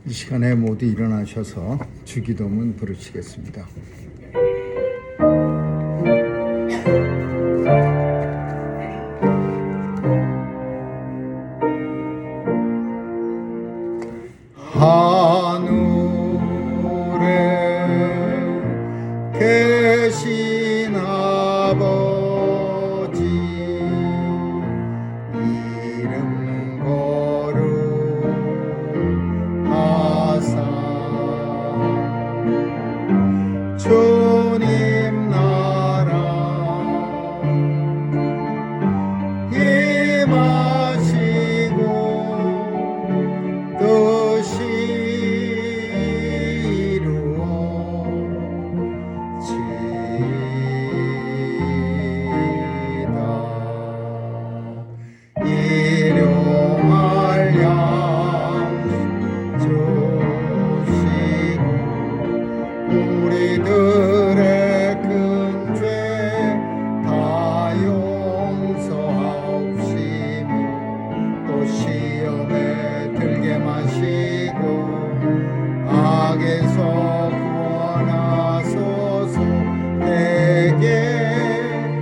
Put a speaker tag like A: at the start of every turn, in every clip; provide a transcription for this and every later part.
A: 이 시간에 모두 일어나셔서 주기도문 부르시겠습니다. 하늘에 계신 아버지 이름 거룩하사 주님 나라 임하시고 뜻이 일용할 양식 주시고 우리들의 큰 죄 다 용서하옵시며 또 시험에 들게 마시고 악에서 구원하소서. 대개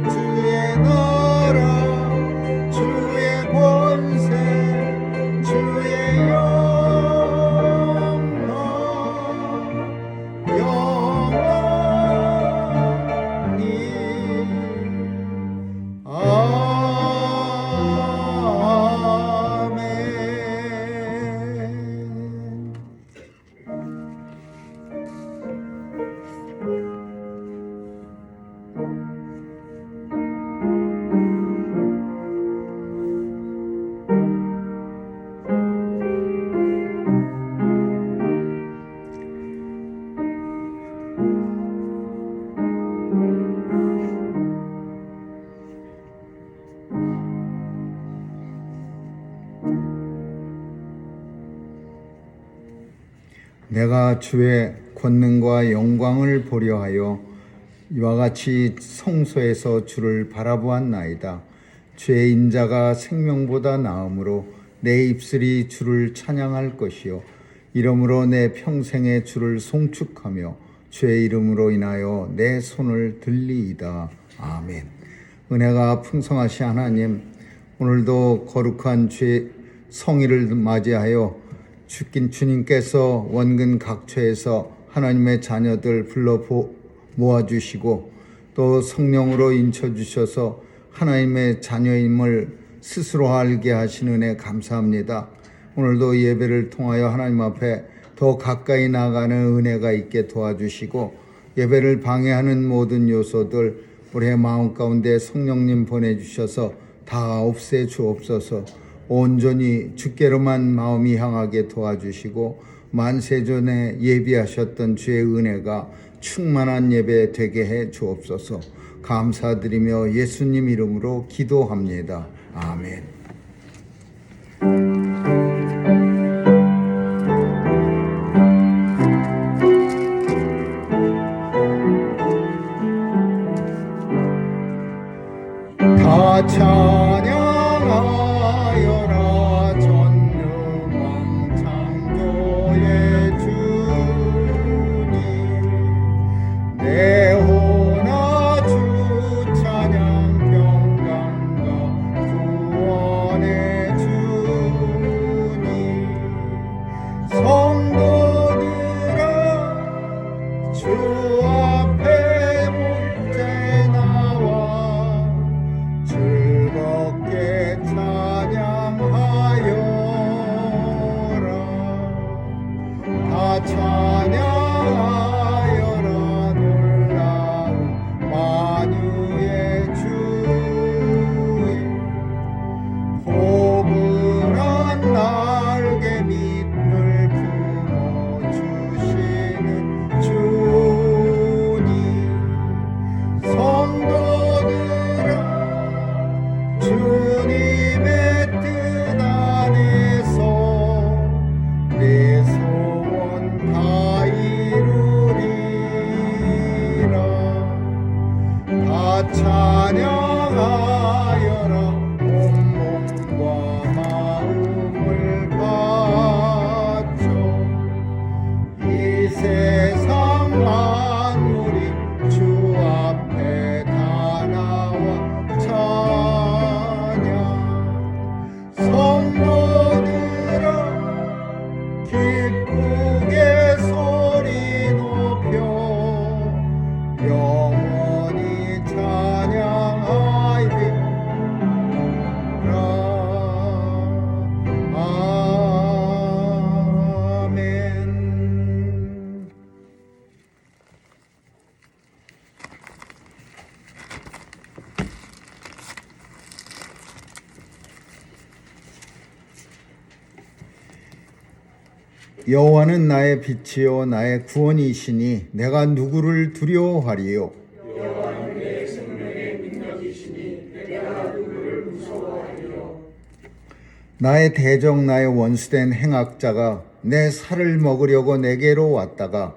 A: 주의 나라 주의 권세 주의 영광 영원히 아멘. 내가 주의 권능과 영광을 보려 하여 이와 같이 성소에서 주를 바라보았나이다. 주의 인자가 생명보다 나음으로 내 입술이 주를 찬양할 것이요 이러므로 내 평생에 주를 송축하며 주의 이름으로 인하여 내 손을 들리이다. 아멘. 은혜가 풍성하신 하나님, 오늘도 거룩한 주의 성일을 맞이하여 주님께서 원근 각처에서 하나님의 자녀들 불러 모아주시고 또 성령으로 인쳐주셔서 하나님의 자녀임을 스스로 알게 하신 은혜 감사합니다. 오늘도 예배를 통하여 하나님 앞에 더 가까이 나가는 은혜가 있게 도와주시고 예배를 방해하는 모든 요소들 우리의 마음 가운데 성령님 보내주셔서 다 없애 주옵소서. 온전히 주께로만 마음이 향하게 도와주시고 만세전에 예비하셨던 주의 은혜가 충만한 예배 되게 해 주옵소서. 감사드리며 예수님 이름으로 기도합니다. 아멘. 다 찬양하여라 전능왕 창조의 주님 내 호나 주 찬양 평강과 구원의 주님 성도들아 주 앞에 올 때 나와 즐겁게 찬양하여라. 다 찬양하여라. 놀라운 만유의 주의 포근한 날개 밑을 품어주시는 주님 성도들아 주님의 뜻 안에서 내 소원 다 기쁘게 소리 높여 영원히 찬양하리라. 아멘. 여호와는 나의 빛이요 나의 구원이시니 내가 누구를 두려워하리요.
B: 여호와는 내 생명의 능력이시니 내가 누구를 무서워하리요.
A: 나의 대적 나의 원수된 행악자가 내 살을 먹으려고 내게로 왔다가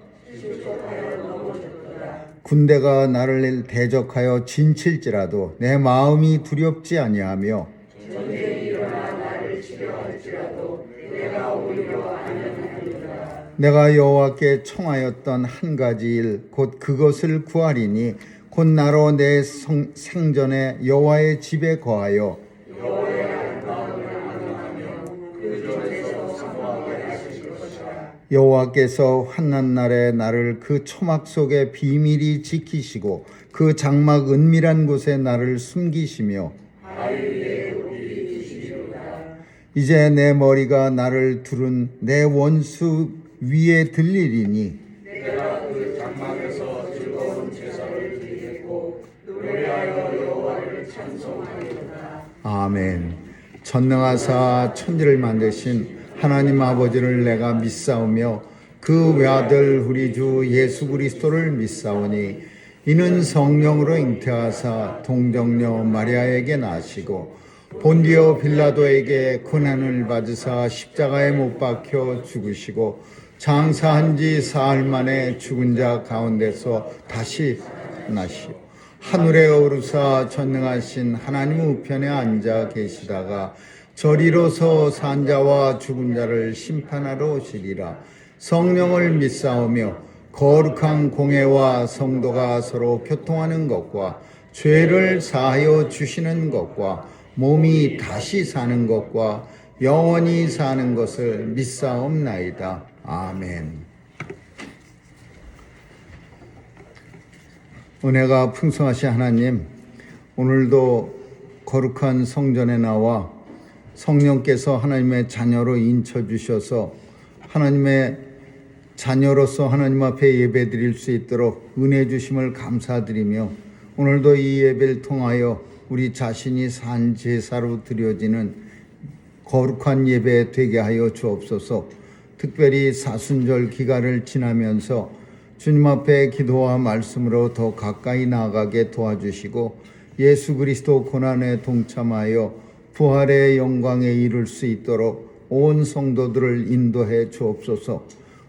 A: 군대가 나를 대적하여 진칠지라도 내 마음이 두렵지 아니하며
B: 전쟁이 일어나 나를 치려할지라도 내가 오히려 안전하리라.
A: 내가 여호와께 청하였던 한 가지 일 곧 그것을 구하리니 곧 나로 내 생전에 여호와의 집에 거하여
B: 여호와의 아름다움을 악용하며 그 전에서 사모하게 하실 것이라.
A: 여호와께서 환난 날에 나를 그 초막 속에 비밀히 지키시고 그 장막 은밀한 곳에 나를 숨기시며 이제 내 머리가 나를 두른 내 원수 위에 들리리니
B: 내가 그 장막에서 즐거운 제사를 드리겠고 노래하여 여호와를 찬송하리로다.
A: 아멘. 전능하사 천지를 만드신 하나님 아버지를 내가 믿사오며 그 외아들 우리 주 예수 그리스도를 믿사오니 이는 성령으로 잉태하사 동정녀 마리아에게 나시고 본디오 빌라도에게 고난을 받으사 십자가에 못 박혀 죽으시고 장사한 지 사흘 만에 죽은 자 가운데서 다시 나시오 하늘에 오르사 전능하신 하나님 우편에 앉아 계시다가 저리로서 산 자와 죽은 자를 심판하러 오시리라. 성령을 믿사오며 거룩한 공회와 성도가 서로 교통하는 것과 죄를 사하여 주시는 것과 몸이 다시 사는 것과 영원히 사는 것을 믿사옵나이다. 아멘. 은혜가 풍성하신 하나님, 오늘도 거룩한 성전에 나와 성령께서 하나님의 자녀로 인쳐주셔서 하나님의 자녀로서 하나님 앞에 예배드릴 수 있도록 은혜 주심을 감사드리며 오늘도 이 예배를 통하여 우리 자신이 산 제사로 드려지는 거룩한 예배 되게 하여 주옵소서. 특별히 사순절 기간을 지나면서 주님 앞에 기도와 말씀으로 더 가까이 나아가게 도와주시고 예수 그리스도 고난에 동참하여 부활의 영광에 이룰 수 있도록 온 성도들을 인도해 주옵소서.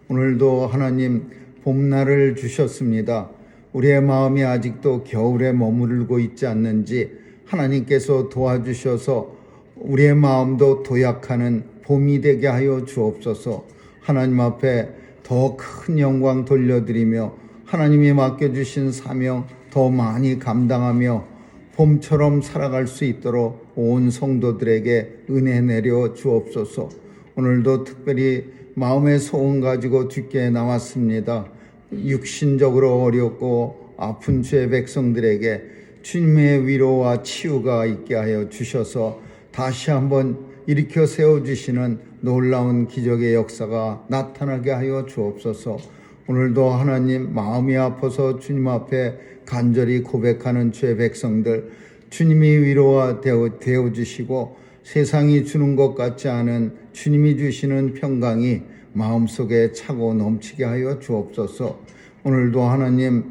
A: 오늘도 하나님 봄날을 주셨습니다. 우리의 마음이 아직도 겨울에 머무르고 있지 않는지 하나님께서 도와주셔서 우리의 마음도 도약하는 봄이 되게 하여 주옵소서. 하나님 앞에 더 큰 영광 돌려드리며 하나님이 맡겨주신 사명 더 많이 감당하며 봄처럼 살아갈 수 있도록 온 성도들에게 은혜 내려 주옵소서. 오늘도 특별히 마음의 소원 가지고 주께 나왔습니다. 육신적으로 어렵고 아픈 주의 백성들에게 주님의 위로와 치유가 있게 하여 주셔서 다시 한번 일으켜 세워주시는 놀라운 기적의 역사가 나타나게 하여 주옵소서. 오늘도 하나님 마음이 아파서 주님 앞에 간절히 고백하는 주의 백성들 주님이 위로가 되어주시고 세상이 주는 것 같지 않은 주님이 주시는 평강이 마음속에 차고 넘치게 하여 주옵소서. 오늘도 하나님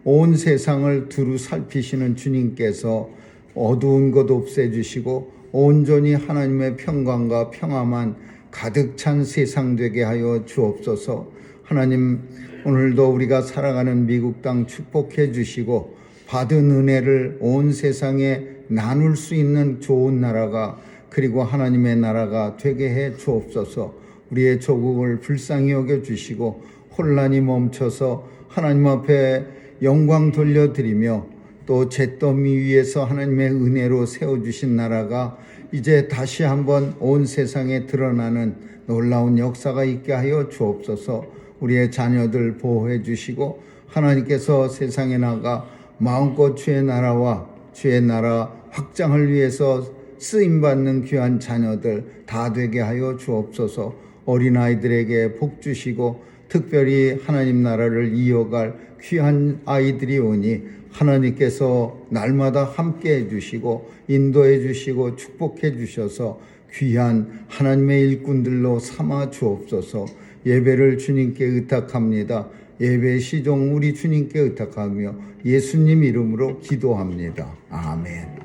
A: 온 세상을 두루 살피시는 주님께서 어두운 것 없애주시고 온전히 하나님의 평강과 평화만 가득 찬 세상 되게 하여 주옵소서. 하나님 오늘도 우리가 살아가는 미국 땅 축복해 주시고 받은 은혜를 온 세상에 나눌 수 있는 좋은 나라가 그리고 하나님의 나라가 되게 해 주옵소서. 우리의 조국을 불쌍히 여겨 주시고 혼란이 멈춰서 하나님 앞에 영광 돌려드리며 또 잿더미 위에서 하나님의 은혜로 세워주신 나라가 이제 다시 한번 온 세상에 드러나는 놀라운 역사가 있게 하여 주옵소서. 우리의 자녀들 보호해 주시고 하나님께서 세상에 나가 마음껏 주의 나라와 주의 나라 확장을 위해서 쓰임받는 귀한 자녀들 다 되게 하여 주옵소서. 어린아이들에게 복 주시고 특별히 하나님 나라를 이어갈 귀한 아이들이 오니 하나님께서 날마다 함께 해주시고 인도해 주시고 축복해 주셔서 귀한 하나님의 일꾼들로 삼아 주옵소서. 예배를 주님께 의탁합니다. 예배 시종 우리 주님께 의탁하며 예수님 이름으로 기도합니다. 아멘.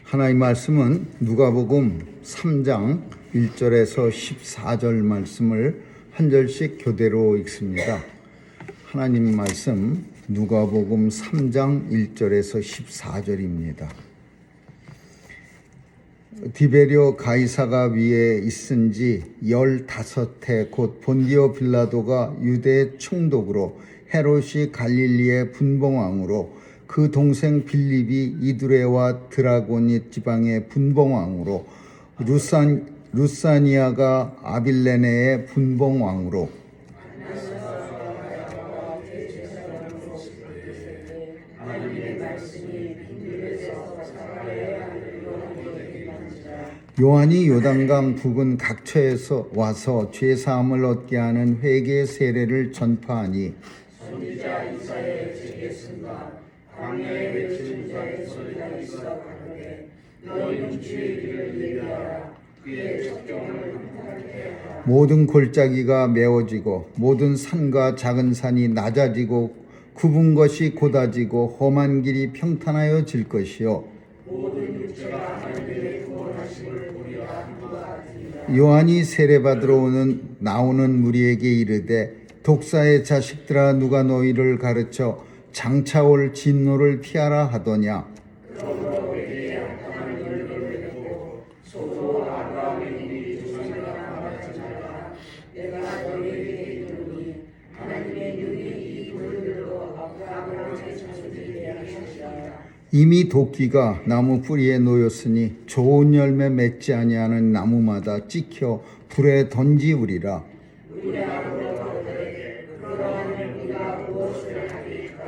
A: 하나님 말씀은 누가복음 3장 1절에서 14절 말씀을 한 절씩 교대로 읽습니다. 하나님 말씀 누가복음 3장 1절에서 14절입니다. 디베리오 가이사가 위에 있은 지 15해 곧 본디오 빌라도가 유대의 총독으로 헤롯이 갈릴리의 분봉왕으로 그 동생 빌립이 이두레와 드라고니 지방의 분봉왕으로 루사니아가 아빌레네의 분봉왕으로 요한이 요단강 부근 각처에서 와서 죄사함을 얻게 하는 회개의 세례를 전파하니
B: 선지자 이사야의 책에 쓴바 광야에 외치는 자의 소리가 있어 가로되 너희는 주의 길을 예비하라 그의 첩경을 강탈케 하라.
A: 모든 골짜기가 메워지고 모든 산과 작은 산이 낮아지고 굽은 것이 곧아지고 험한 길이 평탄하여 질 것이요
B: 모든 육체가 하나님의 구원하심을 보리라 함과 같으니라.
A: 요한이 세례받으러 나오는 무리에게 이르되 독사의 자식들아 누가 너희를 가르쳐 장차올 진노를 피하라 하더냐.
B: 그러므로 회개에 합당한 열매를 맺고 소도와 아브라함의 이름이 조상이라 말하지 말라. 내가 너희에게 이르노니 하나님의 눈이 이 돌들로 아브라함의 자손이 되게 하시리라.
A: 이미 도끼가 나무 뿌리에 놓였으니 좋은 열매 맺지 아니하는 나무마다 찍혀 불에 던지우리라.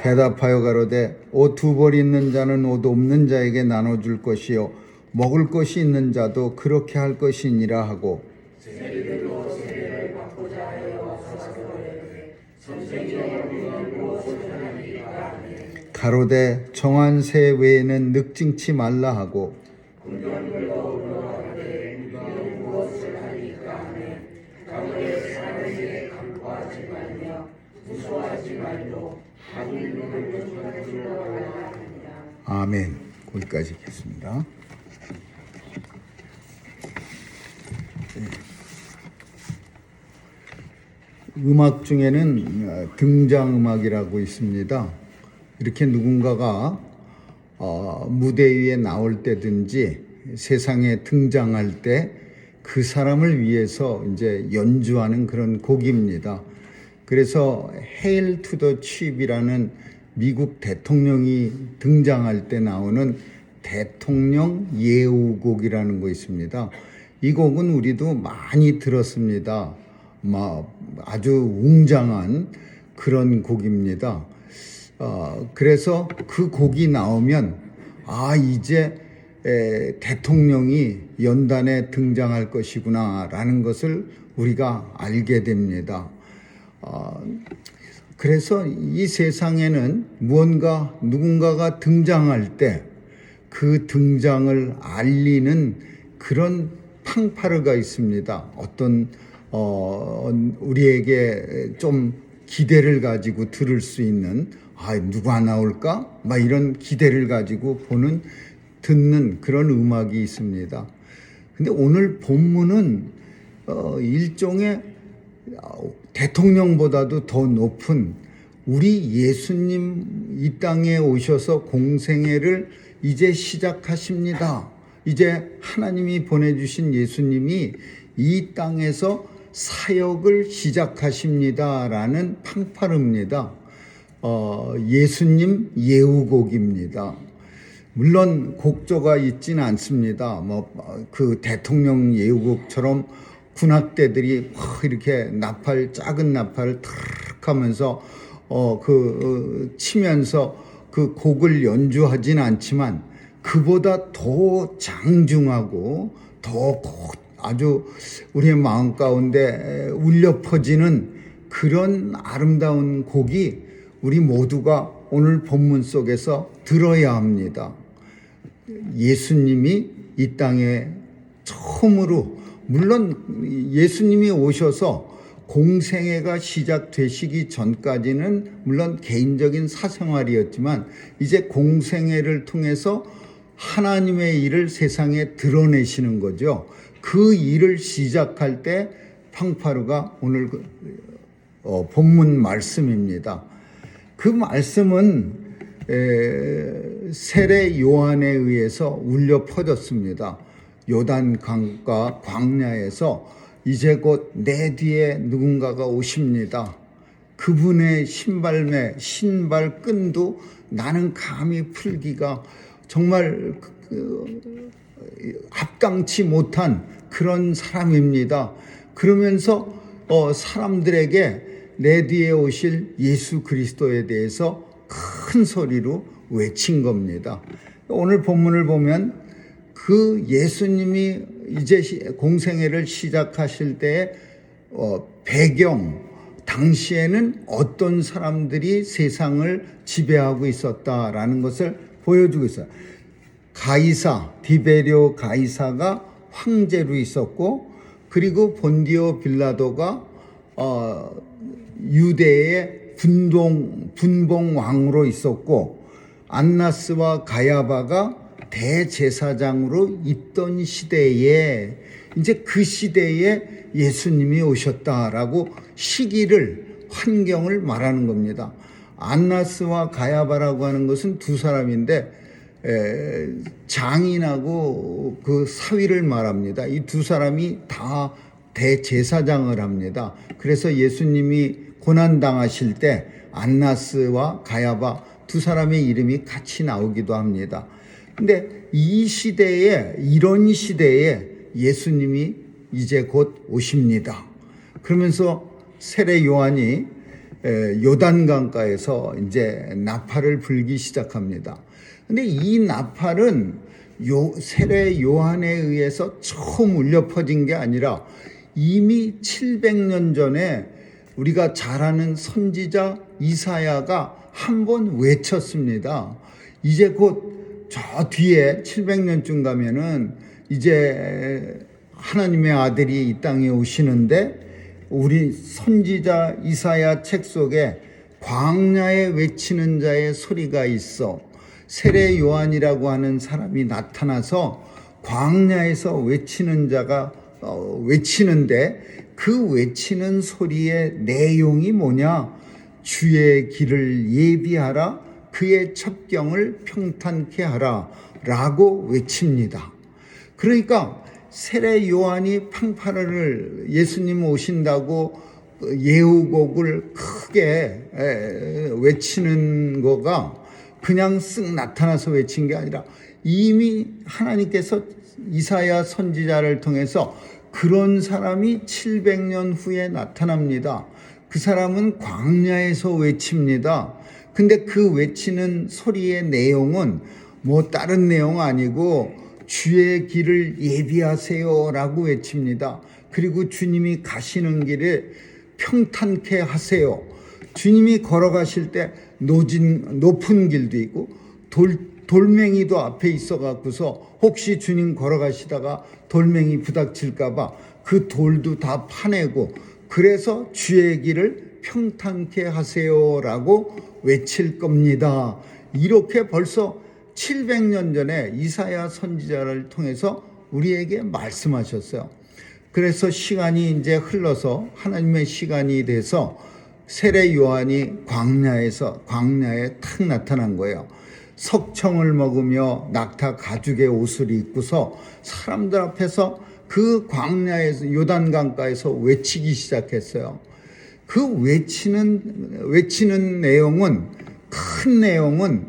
A: 대답하여 가로되 옷 두 벌 있는 자는 옷 없는 자에게 나눠줄 것이요 먹을 것이 있는 자도 그렇게 할 것이니라 하고
B: 세리들로 세례를 받고자 하여 와서 그러되 선생이여 우리는 무엇을 하나니까 하니
A: 가로되 정한 새 외에는 늑증치 말라 하고
B: 군병들도 물어가되 우리는 무엇을 하니까 하니 가로되 사람에게 간과하지 말며 무서워하지 말고 하늘 눈을 주로 달라 하니라.
A: 아멘. 거기까지 읽겠습니다. 음악 중에는 등장음악이라고 있습니다. 이렇게 누군가가 무대 위에 나올 때든지 세상에 등장할 때 그 사람을 위해서 이제 연주하는 그런 곡입니다. 그래서 Hail to the Chief이라는 미국 대통령이 등장할 때 나오는 대통령 예우곡이라는 거 있습니다. 이 곡은 우리도 많이 들었습니다. 아주 웅장한 그런 곡입니다. 그래서 그 곡이 나오면 이제 대통령이 연단에 등장할 것이구나 라는 것을 우리가 알게 됩니다. 그래서 이 세상에는 누군가가 등장할 때 그 등장을 알리는 그런 팡파르가 있습니다. 어떤 우리에게 좀 기대를 가지고 들을 수 있는 누가 나올까? 이런 기대를 가지고 듣는 그런 음악이 있습니다. 근데 오늘 본문은 일종의 대통령보다도 더 높은 우리 예수님 이 땅에 오셔서 공생애를 이제 시작하십니다. 이제 하나님이 보내주신 예수님이 이 땅에서 사역을 시작하십니다라는 팡파르입니다. 예수님 예우곡입니다. 물론 곡조가 있지는 않습니다. 그 대통령 예우곡처럼 군악대들이 이렇게 작은 나팔을 탁 하면서 치면서 그 곡을 연주하진 않지만 그보다 더 장중하고 더 아주 우리의 마음 가운데 울려 퍼지는 그런 아름다운 곡이 우리 모두가 오늘 본문 속에서 들어야 합니다. 예수님이 이 땅에 처음으로, 물론 예수님이 오셔서 공생애가 시작되시기 전까지는 물론 개인적인 사생활이었지만 이제 공생애를 통해서 하나님의 일을 세상에 드러내시는 거죠. 그 일을 시작할 때 팡파르가 오늘 본문 말씀입니다. 그 말씀은 세례 요한에 의해서 울려 퍼졌습니다. 요단강가 광야에서 이제 곧 내 뒤에 누군가가 오십니다. 그분의 신발끈도 나는 감히 풀기가 정말 합당치 못한 그런 사람입니다. 그러면서 사람들에게 내 뒤에 오실 예수 그리스도에 대해서 큰 소리로 외친 겁니다. 오늘 본문을 보면 그 예수님이 이제 공생애를 시작하실 때의 배경, 당시에는 어떤 사람들이 세상을 지배하고 있었다라는 것을 보여주고 있어요. 디베리오 가이사가 황제로 있었고, 그리고 본디오 빌라도가 유대의 분봉 왕으로 있었고, 안나스와 가야바가 대제사장으로 있던 시대에, 이제 그 시대에 예수님이 오셨다라고 환경을 말하는 겁니다. 안나스와 가야바라고 하는 것은 두 사람인데 장인하고 그 사위를 말합니다. 이 두 사람이 다 대제사장을 합니다. 그래서 예수님이 고난당하실 때 안나스와 가야바 두 사람의 이름이 같이 나오기도 합니다. 근데 이런 시대에 예수님이 이제 곧 오십니다. 그러면서 세례 요한이 요단강가에서 이제 나팔을 불기 시작합니다. 근데 이 나팔은 세례 요한에 의해서 처음 울려 퍼진 게 아니라 이미 700년 전에 우리가 잘 아는 선지자 이사야가 한 번 외쳤습니다. 이제 곧 저 뒤에 700년쯤 가면은 이제 하나님의 아들이 이 땅에 오시는데, 우리 선지자 이사야 책 속에 광야에 외치는 자의 소리가 있어. 세례 요한이라고 하는 사람이 나타나서 광야에서 외치는 자가 외치는데, 그 외치는 소리의 내용이 뭐냐? 주의 길을 예비하라, 그의 첩경을 평탄케 하라 라고 외칩니다. 그러니까 세례 요한이 팡파르를 예수님 오신다고 예우곡을 크게 외치는 거가 그냥 쓱 나타나서 외친 게 아니라 이미 하나님께서 이사야 선지자를 통해서 그런 사람이 700년 후에 나타납니다. 그 사람은 광야에서 외칩니다. 근데 그 외치는 소리의 내용은 다른 내용 아니고 주의 길을 예비하세요 라고 외칩니다. 그리고 주님이 가시는 길에 평탄케 하세요. 주님이 걸어가실 때 높은 길도 있고 돌멩이도 앞에 있어갖고서 혹시 주님 걸어가시다가 돌멩이 부닥칠까봐 그 돌도 다 파내고, 그래서 주의 길을 평탄케 하세요라고 외칠 겁니다. 이렇게 벌써 700년 전에 이사야 선지자를 통해서 우리에게 말씀하셨어요. 그래서 시간이 이제 흘러서 하나님의 시간이 돼서 세례 요한이 광야에 탁 나타난 거예요. 석청을 먹으며 낙타 가죽의 옷을 입고서 사람들 앞에서 그 광야에서 요단강가에서 외치기 시작했어요. 그 외치는 내용은 큰 내용은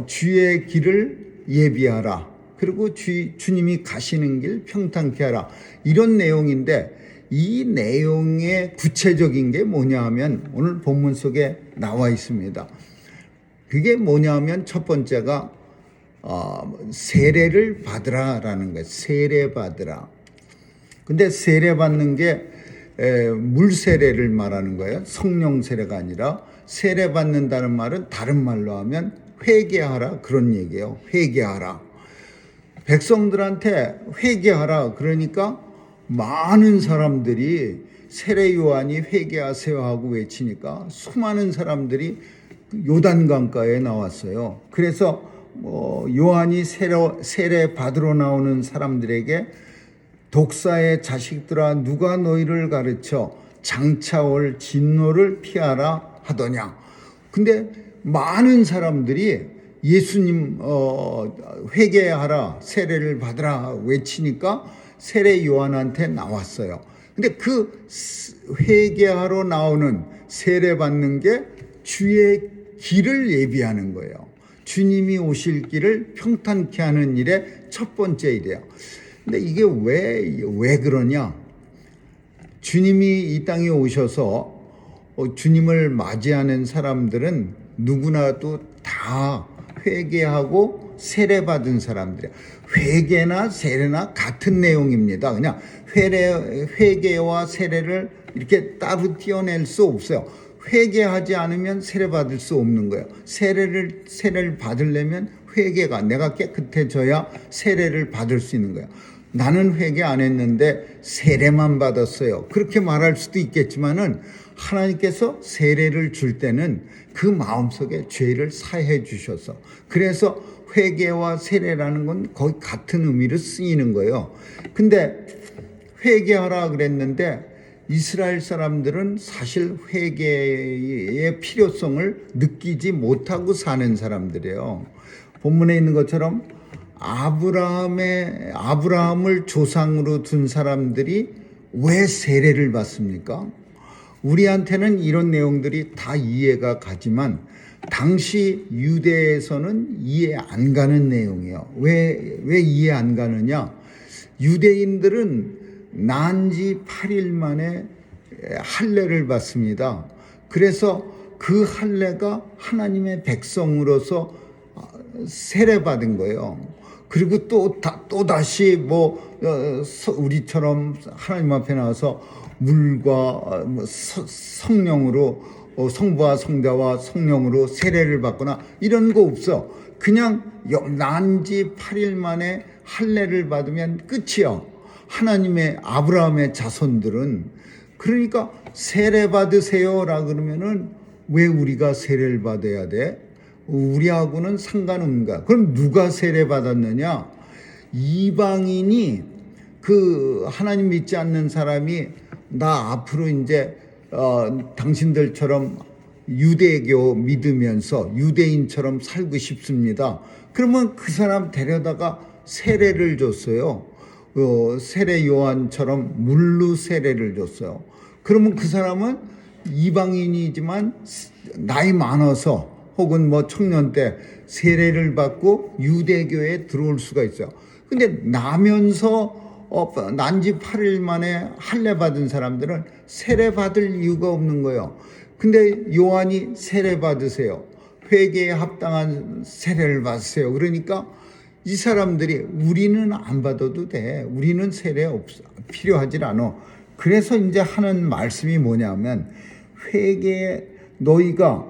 A: 주의 길을 예비하라. 그리고 주님이 가시는 길 평탄케 하라. 이런 내용인데 이 내용의 구체적인 게 뭐냐 하면 오늘 본문 속에 나와 있습니다. 그게 뭐냐 하면 첫 번째가 세례를 받으라라는 거예요. 세례 받으라. 근데 세례 받는 게 물 세례를 말하는 거예요. 성령 세례가 아니라 세례 받는다는 말은 다른 말로 하면 회개하라 그런 얘기예요. 회개하라. 백성들한테 회개하라 그러니까 많은 사람들이 세례 요한이 회개하세요 하고 외치니까 수많은 사람들이 요단강가에 나왔어요. 그래서 요한이 세례 받으러 나오는 사람들에게 독사의 자식들아 누가 너희를 가르쳐 장차올 진노를 피하라 하더냐. 근데 많은 사람들이 예수님 회개하라 세례를 받으라 외치니까 세례 요한한테 나왔어요. 근데 그 회개하러 나오는 세례 받는 게 주의 길을 예비하는 거예요. 주님이 오실 길을 평탄케 하는 일의 첫 번째 일이에요. 근데 이게 왜 그러냐? 주님이 이 땅에 오셔서 주님을 맞이하는 사람들은 누구나도 다 회개하고 세례받은 사람들이에요. 회개나 세례나 같은 내용입니다. 그냥 회개와 세례를 이렇게 따로 떼어낼 수 없어요. 회개하지 않으면 세례받을 수 없는 거예요. 세례를 받으려면 회개가 내가 깨끗해져야 세례를 받을 수 있는 거예요. 나는 회개 안 했는데 세례만 받았어요. 그렇게 말할 수도 있겠지만은 하나님께서 세례를 줄 때는 그 마음속에 죄를 사해 주셔서 그래서 회개와 세례라는 건 거의 같은 의미로 쓰이는 거예요. 근데 회개하라 그랬는데 이스라엘 사람들은 사실 회개의 필요성을 느끼지 못하고 사는 사람들이에요. 본문에 있는 것처럼 아브라함을 조상으로 둔 사람들이 왜 세례를 받습니까? 우리한테는 이런 내용들이 다 이해가 가지만 당시 유대에서는 이해 안 가는 내용이에요. 왜 이해 안 가느냐? 유대인들은 난 지 8일 만에 할례를 받습니다. 그래서 그 할례가 하나님의 백성으로서 세례받은 거예요. 그리고 또 다시 우리처럼 하나님 앞에 나와서 물과 성령으로 성부와 성자와 성령으로 세례를 받거나 이런 거 없어. 그냥 난 지 8일 만에 할례를 받으면 끝이야. 하나님의 아브라함의 자손들은. 그러니까 세례 받으세요라 그러면은 왜 우리가 세례를 받아야 돼? 우리하고는 상관없는가? 그럼 누가 세례 받았느냐? 이방인이 그 하나님 믿지 않는 사람이 나 앞으로 이제 당신들처럼 유대교 믿으면서 유대인처럼 살고 싶습니다. 그러면 그 사람 데려다가 세례를 줬어요. 세례 요한처럼 물로 세례를 줬어요. 그러면 그 사람은 이방인이지만 나이 많아서 혹은 청년 때 세례를 받고 유대교에 들어올 수가 있어요. 근데 나면서 난지 8일 만에 할례 받은 사람들은 세례 받을 이유가 없는 거예요. 근데 요한이 세례 받으세요. 회개에 합당한 세례를 받으세요. 그러니까 이 사람들이 우리는 안 받아도 돼. 우리는 세례 필요하지 않아. 그래서 이제 하는 말씀이 뭐냐면 회개에 너희가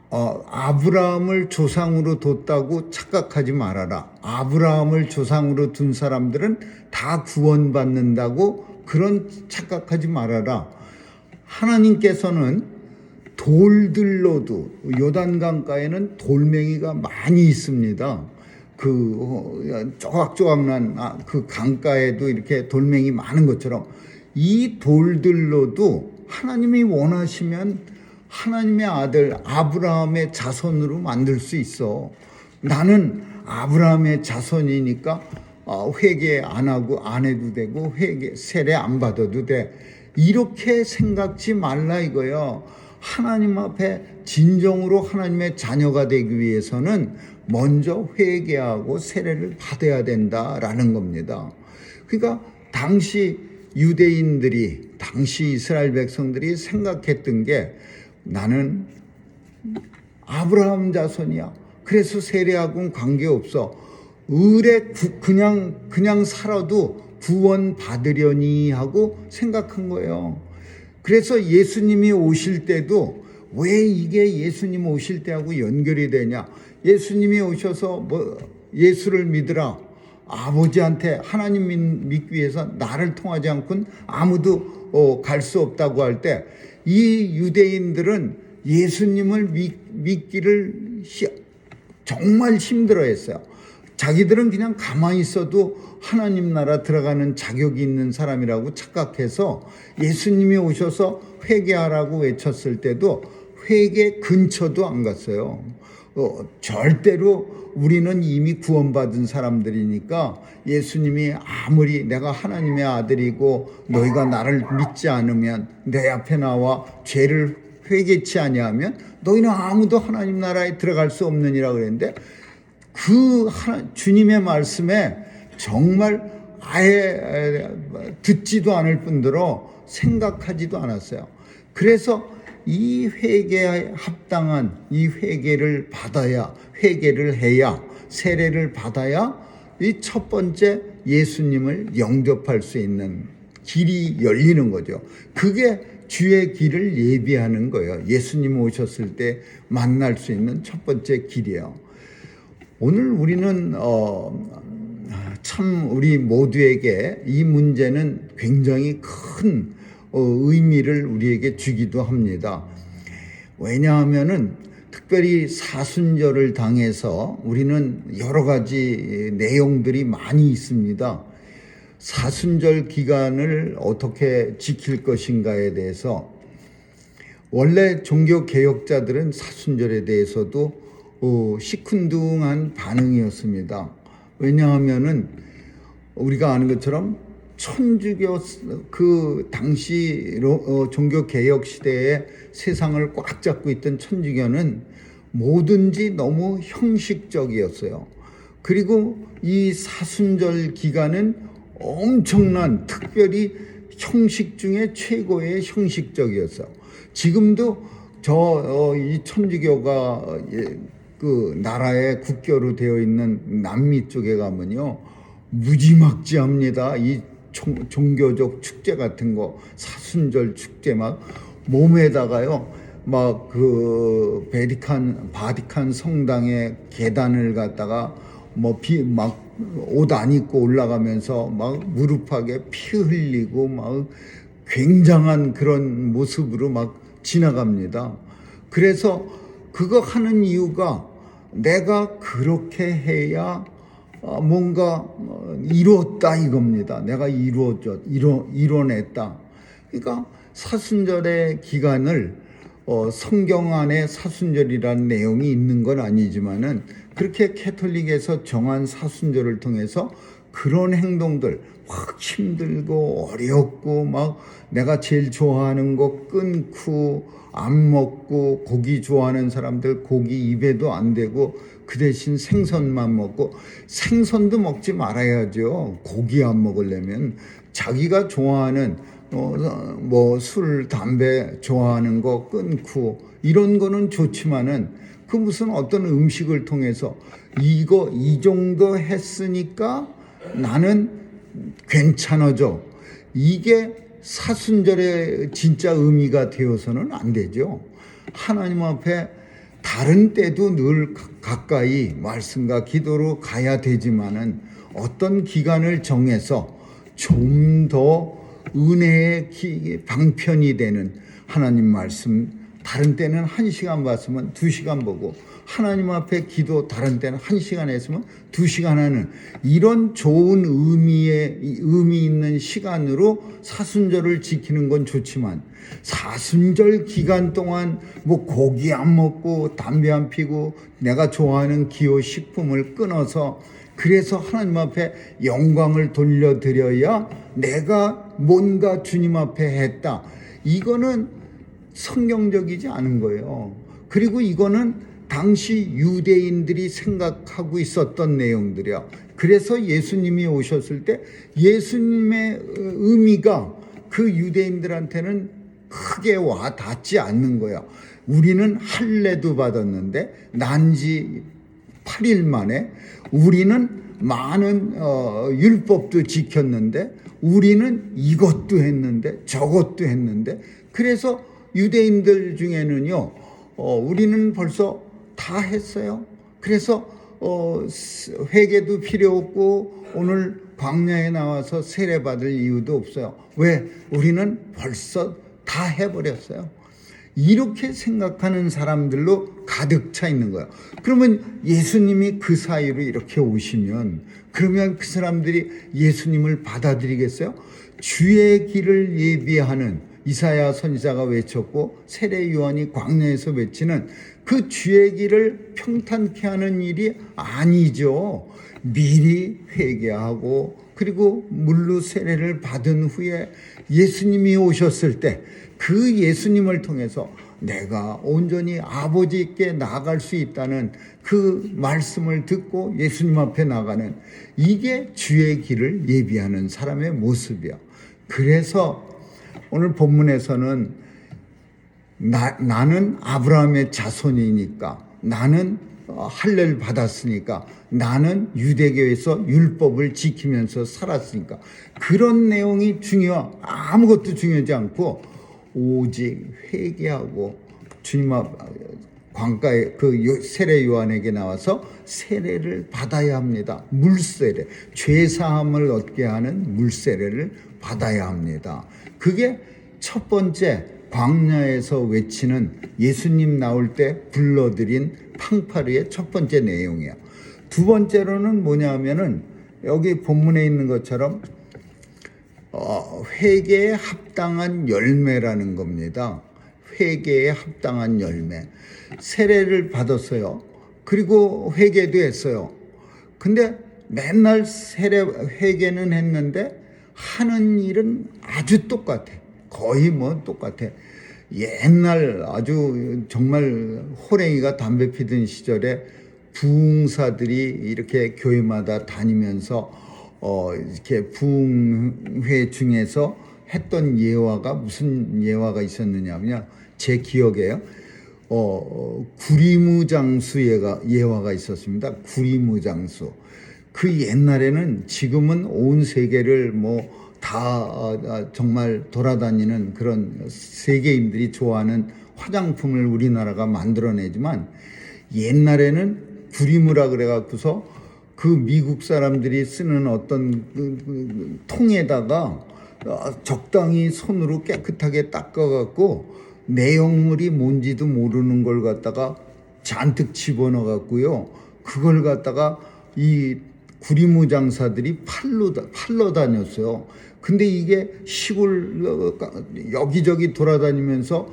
A: 아브라함을 조상으로 뒀다고 착각하지 말아라. 아브라함을 조상으로 둔 사람들은 다 구원받는다고 그런 착각하지 말아라. 하나님께서는 돌들로도 요단강가에는 돌멩이가 많이 있습니다. 조각조각난 그 강가에도 이렇게 돌멩이 많은 것처럼 이 돌들로도 하나님이 원하시면 하나님의 아들 아브라함의 자손으로 만들 수 있어. 나는 아브라함의 자손이니까 회개 안 하고 안 해도 되고 회개 세례 안 받아도 돼. 이렇게 생각지 말라 이거요. 하나님 앞에 진정으로 하나님의 자녀가 되기 위해서는 먼저 회개하고 세례를 받아야 된다라는 겁니다. 그러니까 당시 유대인들이, 당시 이스라엘 백성들이 생각했던 게 나는 아브라함 자손이야. 그래서 세례하고는 관계없어. 그냥 살아도 구원 받으려니 하고 생각한 거예요. 그래서 예수님이 오실 때도 왜 이게 예수님 오실 때하고 연결이 되냐? 예수님이 오셔서 예수를 믿으라. 아버지한테 하나님 믿기 위해서 나를 통하지 않고는 아무도 갈 수 없다고 할 때 이 유대인들은 예수님을 믿기를 정말 힘들어했어요. 자기들은 그냥 가만히 있어도 하나님 나라 들어가는 자격이 있는 사람이라고 착각해서 예수님이 오셔서 회개하라고 외쳤을 때도 회개 근처도 안 갔어요. 절대로 우리는 이미 구원받은 사람들이니까 예수님이 아무리 내가 하나님의 아들이고 너희가 나를 믿지 않으면 내 앞에 나와 죄를 회개치 아니하면 너희는 아무도 하나님 나라에 들어갈 수 없느니라 그랬는데 주님의 말씀에 정말 아예 듣지도 않을 뿐더러 생각하지도 않았어요. 그래서 이 회개에 합당한 이 회개를 받아야, 회개를 해야, 세례를 받아야 이 첫 번째 예수님을 영접할 수 있는 길이 열리는 거죠. 그게 주의 길을 예비하는 거예요. 예수님 오셨을 때 만날 수 있는 첫 번째 길이에요. 오늘 우리는 참 우리 모두에게 이 문제는 굉장히 큰 의미를 우리에게 주기도 합니다. 왜냐하면은 특별히 사순절을 당해서 우리는 여러 가지 내용들이 많이 있습니다. 사순절 기간을 어떻게 지킬 것인가에 대해서 원래 종교 개혁자들은 사순절에 대해서도 시큰둥한 반응이었습니다. 왜냐하면은 우리가 아는 것처럼 천주교 그 당시 종교 개혁 시대에 세상을 꽉 잡고 있던 천주교는 뭐든지 너무 형식적이었어요. 그리고 이 사순절 기간은 엄청난 특별히 형식 중에 최고의 형식적이었어요. 지금도 이 천주교가 그 나라의 국교로 되어 있는 남미 쪽에 가면요 무지막지합니다. 이 종교적 축제 같은 거 사순절 축제 막 몸에다가요 막 그 바티칸 성당의 계단을 갖다가 막 옷 안 입고 올라가면서 막 무릎하게 피 흘리고 막 굉장한 그런 모습으로 막 지나갑니다. 그래서 그거 하는 이유가 내가 그렇게 해야 뭔가 이루었다 이겁니다. 내가 이뤄냈다. 그러니까 사순절의 기간을 성경 안에 사순절이라는 내용이 있는 건 아니지만은 그렇게 캐톨릭에서 정한 사순절을 통해서 그런 행동들 확 힘들고 어렵고 막 내가 제일 좋아하는 거 끊고 안 먹고 고기 좋아하는 사람들 고기 입에도 안 대고 그 대신 생선만 먹고 생선도 먹지 말아야죠. 고기 안 먹으려면 자기가 좋아하는 술, 담배 좋아하는 거 끊고 이런 거는 좋지만은 그 무슨 어떤 음식을 통해서 이 정도 했으니까 나는 괜찮아져. 이게 사순절의 진짜 의미가 되어서는 안 되죠. 하나님 앞에 다른 때도 늘 가까이 말씀과 기도로 가야 되지만은 어떤 기간을 정해서 좀 더 은혜의 방편이 되는 하나님 말씀 다른 때는 1시간 봤으면 2시간 보고 하나님 앞에 기도 다른 때는 1시간 했으면 2시간 하는 이런 좋은 의미 있는 시간으로 사순절을 지키는 건 좋지만 사순절 기간 동안 뭐 고기 안 먹고 담배 안 피고 내가 좋아하는 기호 식품을 끊어서 그래서 하나님 앞에 영광을 돌려드려야 내가 뭔가 주님 앞에 했다. 이거는 성경적이지 않은 거예요. 그리고 이거는 당시 유대인들이 생각하고 있었던 내용들이야. 그래서 예수님이 오셨을 때 예수님의 의미가 그 유대인들한테는 크게 와 닿지 않는 거야. 우리는 할례도 받았는데 난지 8일 만에 우리는 많은 율법도 지켰는데 우리는 이것도 했는데 저것도 했는데 그래서 유대인들 중에는요 우리는 벌써 다 했어요. 그래서 회개도 필요 없고 오늘 광야에 나와서 세례 받을 이유도 없어요. 왜? 우리는 벌써 다 해버렸어요. 이렇게 생각하는 사람들로 가득 차 있는 거예요. 그러면 예수님이 그 사이로 이렇게 오시면 그러면 그 사람들이 예수님을 받아들이겠어요? 주의 길을 예비하는 이사야 선지자가 외쳤고 세례 요한이 광야에서 외치는 그 주의 길을 평탄케 하는 일이 아니죠. 미리 회개하고 그리고 물로 세례를 받은 후에 예수님이 오셨을 때 그 예수님을 통해서 내가 온전히 아버지께 나아갈 수 있다는 그 말씀을 듣고 예수님 앞에 나가는 이게 주의 길을 예비하는 사람의 모습이야. 그래서 오늘 본문에서는 나는 아브라함의 자손이니까 나는 할례를 받았으니까 나는 유대교에서 율법을 지키면서 살았으니까 그런 내용이 아무것도 중요하지 않고 오직 회개하고 주님 앞 광가에 그 세례 요한에게 나와서 세례를 받아야 합니다. 물세례, 죄 사함을 얻게 하는 물세례를 받아야 합니다. 그게 첫 번째 광야에서 외치는 예수님 나올 때 불러들인 팡파르의 첫 번째 내용이야. 두 번째로는 뭐냐면은 여기 본문에 있는 것처럼 회개에 합당한 열매라는 겁니다. 회개에 합당한 열매. 세례를 받았어요. 그리고 회개도 했어요. 근데 맨날 회개는 했는데 하는 일은 아주 똑같아. 거의 뭐 똑같아. 옛날 아주 정말 호랭이가 담배 피던 시절에 부흥사들이 이렇게 교회마다 다니면서 이렇게 부흥회 중에서 했던 예화가 무슨 예화가 있었느냐면 제 기억에요. 구리무장수 예화가 있었습니다. 구리무장수. 그 옛날에는 지금은 온 세계를 다 정말 돌아다니는 그런 세계인들이 좋아하는 화장품을 우리나라가 만들어내지만 옛날에는 구리무라 그래갖고서 그 미국 사람들이 쓰는 어떤 통에다가 적당히 손으로 깨끗하게 닦아갖고 내용물이 뭔지도 모르는 걸 갖다가 잔뜩 집어넣어 갖고요. 그걸 갖다가 이 구리무 장사들이 팔러 다녔어요. 근데 이게 시골 여기저기 돌아다니면서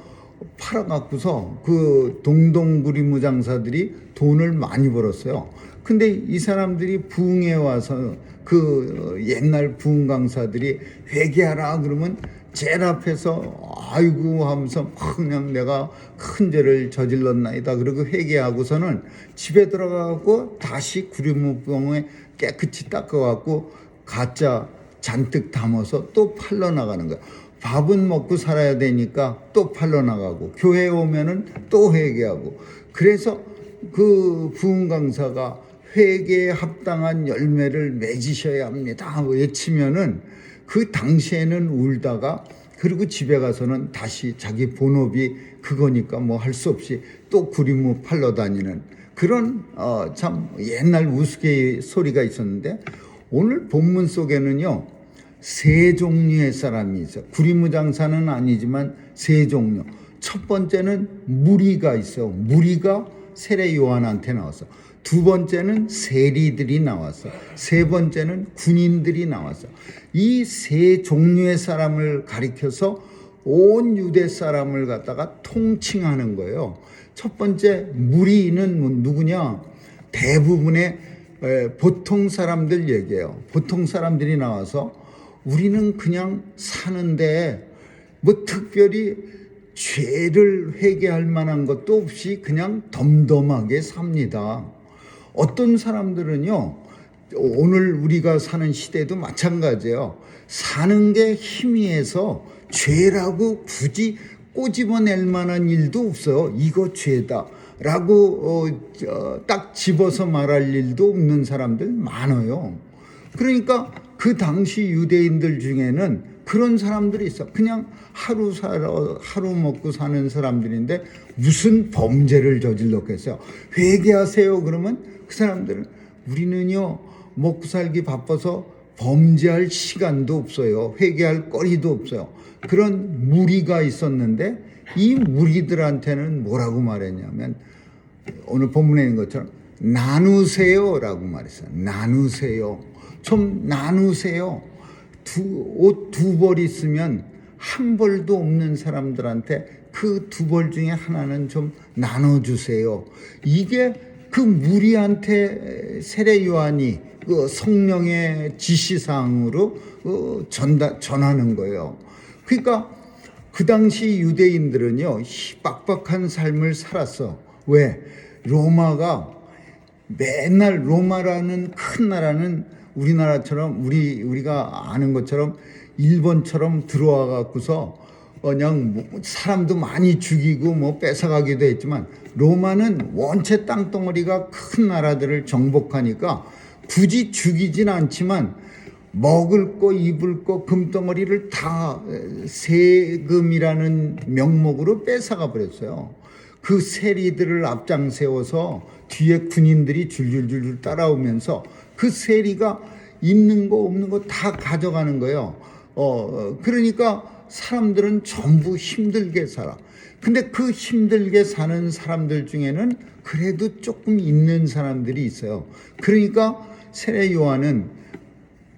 A: 팔아갖고서 그 동동 구리무 장사들이 돈을 많이 벌었어요. 근데 이 사람들이 부흥에 와서 그 옛날 부흥 강사들이 회개하라 그러면 제일 앞에서 아이고 하면서 그냥 내가 큰 죄를 저질렀나이다 그러고 회개하고서는 집에 들어가고 다시 구리무병에 깨끗이 닦아갖고 가짜 잔뜩 담아서 또 팔러 나가는 거야. 밥은 먹고 살아야 되니까 또 팔러 나가고 교회에 오면은 또 회개하고. 그래서 그 부흥 강사가 회개에 합당한 열매를 맺으셔야 합니다 외치면은 그 당시에는 울다가 그리고 집에 가서는 다시 자기 본업이 그거니까 뭐 할 수 없이 또 구리무 팔러 다니는 그런 참 옛날 우스갯 소리가 있었는데 오늘 본문 속에는요 세 종류의 사람이 있어요. 구리무 장사는 아니지만 세 종류. 첫 번째는 무리가 있어. 무리가 세례 요한한테 나왔어. 두 번째는 세리들이 나왔어. 세 번째는 군인들이 나왔어. 이 세 종류의 사람을 가리켜서 온 유대 사람을 갖다가 통칭하는 거예요. 첫 번째 무리는 누구냐? 대부분의 보통 사람들 얘기해요. 보통 사람들이 나와서 우리는 그냥 사는데 뭐 특별히 죄를 회개할 만한 것도 없이 그냥 덤덤하게 삽니다. 어떤 사람들은요, 오늘 우리가 사는 시대도 마찬가지예요. 사는 게 희미해서 죄라고 굳이 꼬집어낼 만한 일도 없어요. 이거 죄다 라고 딱 집어서 말할 일도 없는 사람들 많아요. 그러니까 그 당시 유대인들 중에는 그런 사람들이 있어. 그냥 하루 먹고 사는 사람들인데 무슨 범죄를 저질렀겠어요. 회개하세요 그러면 그 사람들은 우리는요 먹고 살기 바빠서 범죄할 시간도 없어요. 회개할 거리도 없어요. 그런 무리가 있었는데 이 무리들한테는 뭐라고 말했냐면 오늘 본문에 있는 것처럼 나누세요라고 말했어요. 나누세요. 좀 나누세요. 옷 두 벌 있으면 한 벌도 없는 사람들한테 그 두 벌 중에 하나는 좀 나눠주세요. 이게 그 무리한테 세례 요한이 그 성령의 지시사항으로 전하는 거예요. 그러니까 그 당시 유대인들은요 빡빡한 삶을 살았어. 왜? 로마가 맨날 로마라는 큰 나라는 우리나라처럼 우리가 아는 것처럼 일본처럼 들어와 갖고서 그냥 사람도 많이 죽이고 뭐 뺏어가기도 했지만 로마는 원체 땅덩어리가 큰 나라들을 정복하니까 굳이 죽이진 않지만 먹을 거 입을 거 금덩어리를 다 세금이라는 명목으로 뺏어가 버렸어요. 그 세리들을 앞장 세워서 뒤에 군인들이 줄줄줄 따라오면서 그 세리가 있는 거 없는 거 다 가져가는 거예요. 그러니까 사람들은 전부 힘들게 살아. 근데 그 힘들게 사는 사람들 중에는 그래도 조금 있는 사람들이 있어요. 그러니까 세례 요한은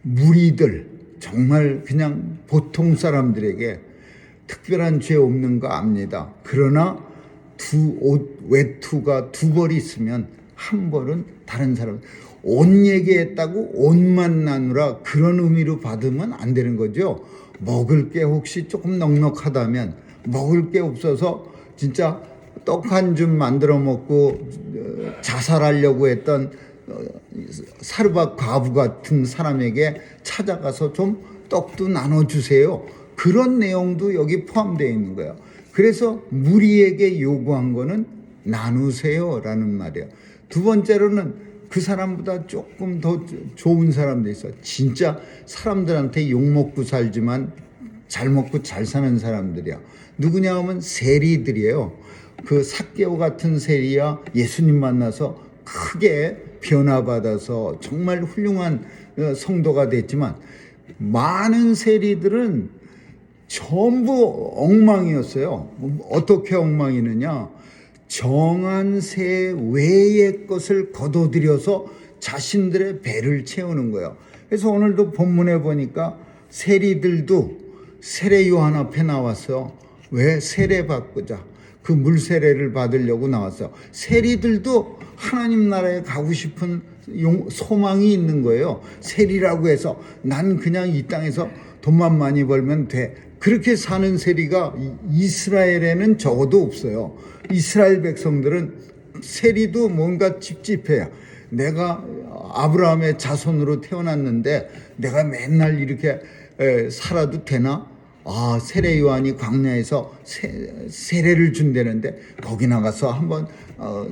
A: 무리들, 정말 그냥 보통 사람들에게 특별한 죄 없는 거 압니다. 그러나 외투가 두 벌이 있으면 한 벌은 다른 사람, 옷 얘기했다고 옷만 나누라 그런 의미로 받으면 안 되는 거죠. 먹을 게 혹시 조금 넉넉하다면 먹을 게 없어서 진짜 떡 한 줌 만들어 먹고 자살하려고 했던 사르밧 과부 같은 사람에게 찾아가서 좀 떡도 나눠주세요. 그런 내용도 여기 포함되어 있는 거예요. 그래서 무리에게 요구한 거는 나누세요라는 말이에요. 두 번째로는 그 사람보다 조금 더 좋은 사람도 있어. 진짜 사람들한테 욕먹고 살지만 잘 먹고 잘 사는 사람들이야. 누구냐 하면 세리들이에요. 그 삭개오 같은 세리야 예수님 만나서 크게 변화받아서 정말 훌륭한 성도가 됐지만 많은 세리들은 전부 엉망이었어요. 어떻게 엉망이느냐? 정한 세 외의 것을 거둬들여서 자신들의 배를 채우는 거예요. 그래서 오늘도 본문에 보니까 세리들도 세례 요한 앞에 나와서 왜 세례 받고자 그 물세례를 받으려고 나왔어요. 세리들도 하나님 나라에 가고 싶은 소망이 있는 거예요. 세리라고 해서 난 그냥 이 땅에서 돈만 많이 벌면 돼. 그렇게 사는 세리가 이스라엘에는 적어도 없어요. 이스라엘 백성들은 세리도 뭔가 찝찝해요. 내가 아브라함의 자손으로 태어났는데 내가 맨날 이렇게 살아도 되나? 세례 요한이 광야에서 세례를 준다는데 거기 나가서 한번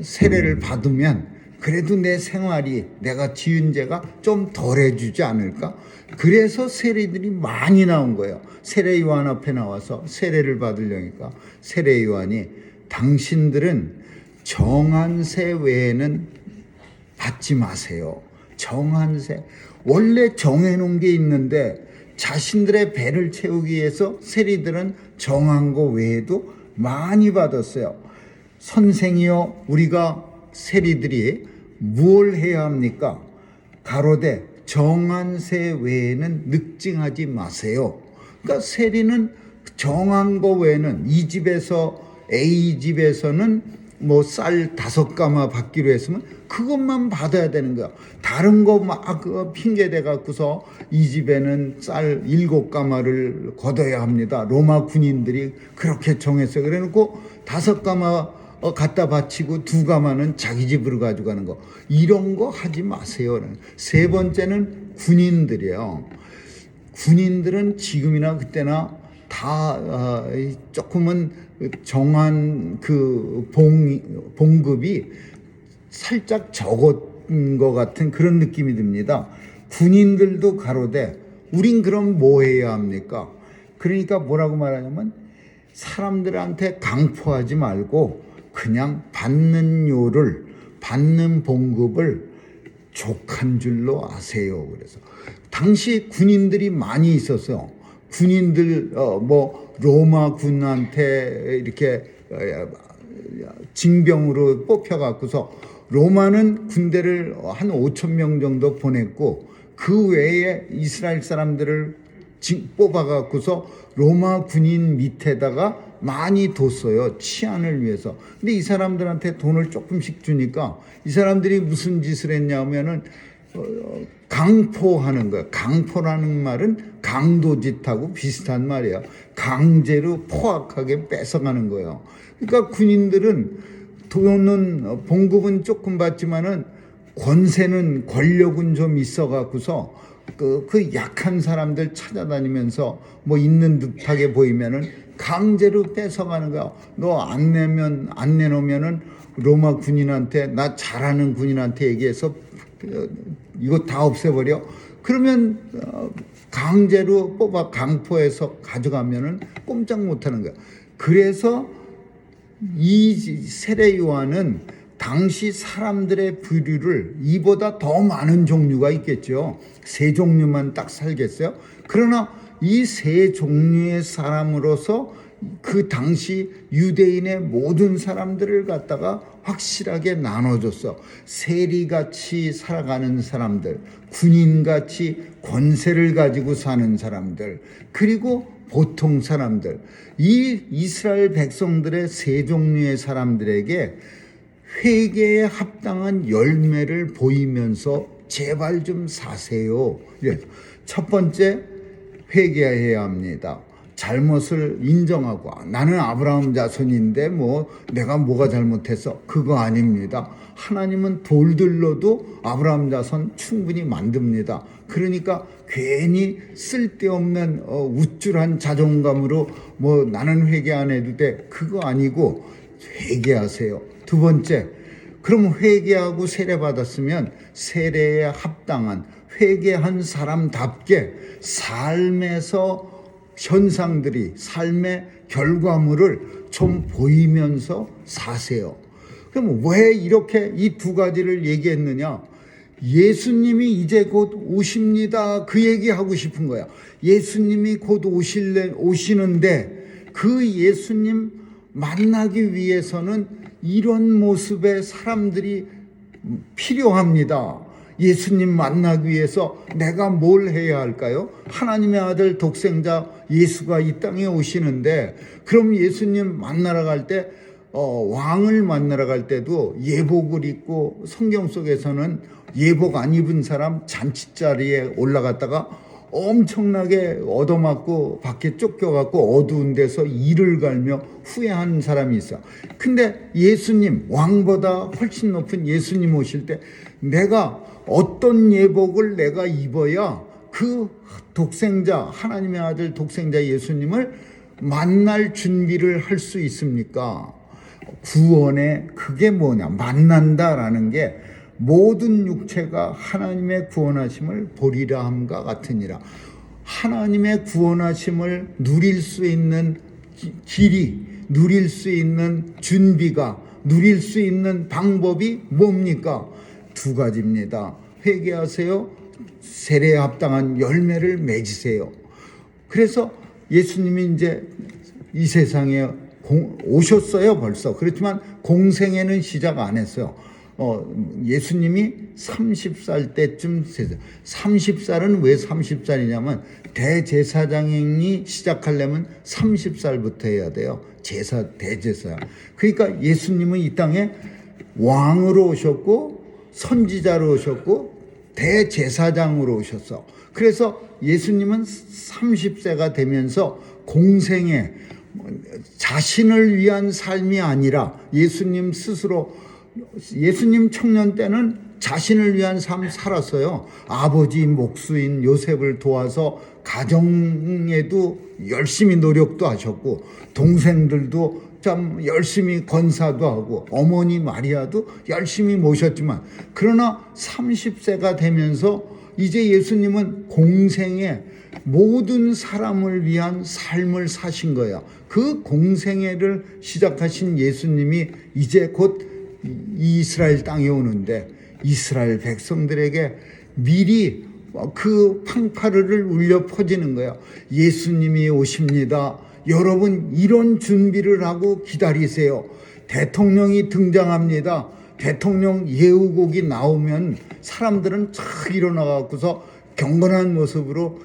A: 세례를 받으면 그래도 내 생활이 내가 지은 죄가 좀 덜해주지 않을까? 그래서 세리들이 많이 나온 거예요. 세례 요한 앞에 나와서 세례를 받으려니까 세례 요한이 당신들은 정한 세 외에는 받지 마세요. 정한 세. 원래 정해놓은 게 있는데 자신들의 배를 채우기 위해서 세리들은 정한 거 외에도 많이 받았어요. 선생이여, 우리가 세리들이 무엇을 해야 합니까? 가로되 정한 세 외에는 늑증하지 마세요. 그러니까 세리는 정한 거 외에는, 이 집에서 A 집에서는 뭐 쌀 5가마 받기로 했으면 그것만 받아야 되는 거야. 다른 거 막 핑계 대 갖고서 이 집에는 쌀 7가마를 걷어야 합니다. 로마 군인들이 그렇게 정했어요. 그래 놓고 5가마 갖다 바치고 2가마는 자기 집으로 가져가는 거, 이런 거 하지 마세요. 세 번째는 군인들이에요. 군인들은 지금이나 그때나 다 조금은 정한 그 봉급이 살짝 적은 것 같은 그런 느낌이 듭니다. 군인들도 가로되 우린 그럼 뭐 해야 합니까? 그러니까 뭐라고 말하냐면, 사람들한테 강포하지 말고 그냥 받는 요를, 받는 봉급을 족한 줄로 아세요. 그래서 당시 군인들이 많이 있었어요. 군인들 뭐 로마 군한테 이렇게 징병으로 뽑혀갖고서, 로마는 군대를 한 5천 명 정도 보냈고 그 외에 이스라엘 사람들을 뽑아갖고서 로마 군인 밑에다가 많이 뒀어요. 치안을 위해서. 근데 이 사람들한테 돈을 조금씩 주니까 이 사람들이 무슨 짓을 했냐면은 강포하는 거야. 강포라는 말은 강도짓하고 비슷한 말이야. 강제로 포악하게 뺏어가는 거예요. 그러니까 군인들은 돈은, 봉급은 조금 받지만은 권세는, 권력은 좀 있어 갖고서 그 약한 사람들 찾아다니면서 뭐 있는 듯하게 보이면은 강제로 뺏어가는 거야. 너 안 내놓으면은 로마 군인한테, 나 잘하는 군인한테 얘기해서 이거 다 없애버려. 그러면 강제로 뽑아 강포해서 가져가면은 꼼짝 못하는 거야. 그래서 이 세례 요한은 당시 사람들의 부류를, 이보다 더 많은 종류가 있겠죠. 3종류만 딱 살겠어요. 그러나 이 3종류의 사람으로서 그 당시 유대인의 모든 사람들을 갖다가 확실하게 나눠줬어. 세리같이 살아가는 사람들, 군인같이 권세를 가지고 사는 사람들, 그리고 보통 사람들. 이 이스라엘 백성들의 3종류의 사람들에게 회개에 합당한 열매를 보이면서 제발 좀 사세요. 첫 번째, 회개해야 합니다. 잘못을 인정하고, 나는 아브라함 자손인데 뭐 내가 뭐가 잘못했어, 그거 아닙니다. 하나님은 돌들로도 아브라함 자손 충분히 만듭니다. 그러니까 괜히 쓸데없는 우쭐한 자존감으로 뭐 나는 회개 안 해도 돼, 그거 아니고 회개하세요. 두 번째, 그럼 회개하고 세례 받았으면 세례에 합당한, 회개한 사람답게 삶에서 현상들이, 삶의 결과물을 좀 보이면서 사세요. 그럼 왜 이렇게 이 2가지를 얘기했느냐? 예수님이 이제 곧 오십니다. 그 얘기하고 싶은 거야. 예수님이 곧 오시는데 그 예수님 만나기 위해서는 이런 모습의 사람들이 필요합니다. 예수님 만나기 위해서 내가 뭘 해야 할까요? 하나님의 아들 독생자 예수가 이 땅에 오시는데, 그럼 예수님 만나러 갈 때, 왕을 만나러 갈 때도 예복을 입고, 성경 속에서는 예복 안 입은 사람 잔치자리에 올라갔다가 엄청나게 얻어맞고 밖에 쫓겨갖고 어두운 데서 이를 갈며 후회하는 사람이 있어. 근데 예수님, 왕보다 훨씬 높은 예수님 오실 때 내가 어떤 예복을 내가 입어야 그 독생자, 하나님의 아들 독생자 예수님을 만날 준비를 할 수 있습니까? 구원의 그게 뭐냐? 만난다라는 게 모든 육체가 하나님의 구원하심을 보리라 함과 같으니라. 하나님의 구원하심을 누릴 수 있는 길이, 누릴 수 있는 준비가, 누릴 수 있는 방법이 뭡니까? 2가지입니다. 회개하세요. 세례에 합당한 열매를 맺으세요. 그래서 예수님이 이제 이 세상에 오셨어요 벌써. 그렇지만 공생애는 시작 안 했어요. 예수님이 30살 때쯤 30살은 왜 30살이냐면 대제사장이 시작하려면 30살부터 해야 돼요. 대제사야. 그러니까 예수님은 이 땅에 왕으로 오셨고 선지자로 오셨고 대제사장으로 오셨어. 그래서 예수님은 30세가 되면서 공생애, 자신을 위한 삶이 아니라 예수님 스스로, 예수님 청년 때는 자신을 위한 삶 살았어요. 아버지 목수인 요셉을 도와서 가정에도 열심히 노력도 하셨고, 동생들도 참 열심히 건사도 하고, 어머니 마리아도 열심히 모셨지만, 그러나 30세가 되면서 이제 예수님은 공생애, 모든 사람을 위한 삶을 사신 거예요. 그 공생애를 시작하신 예수님이 이제 곧 이스라엘 땅에 오는데, 이스라엘 백성들에게 미리 그 팡파르를 울려 퍼지는 거예요. 예수님이 오십니다. 여러분 이런 준비를 하고 기다리세요. 대통령이 등장합니다. 대통령 예우곡이 나오면 사람들은 착 일어나갖고서 경건한 모습으로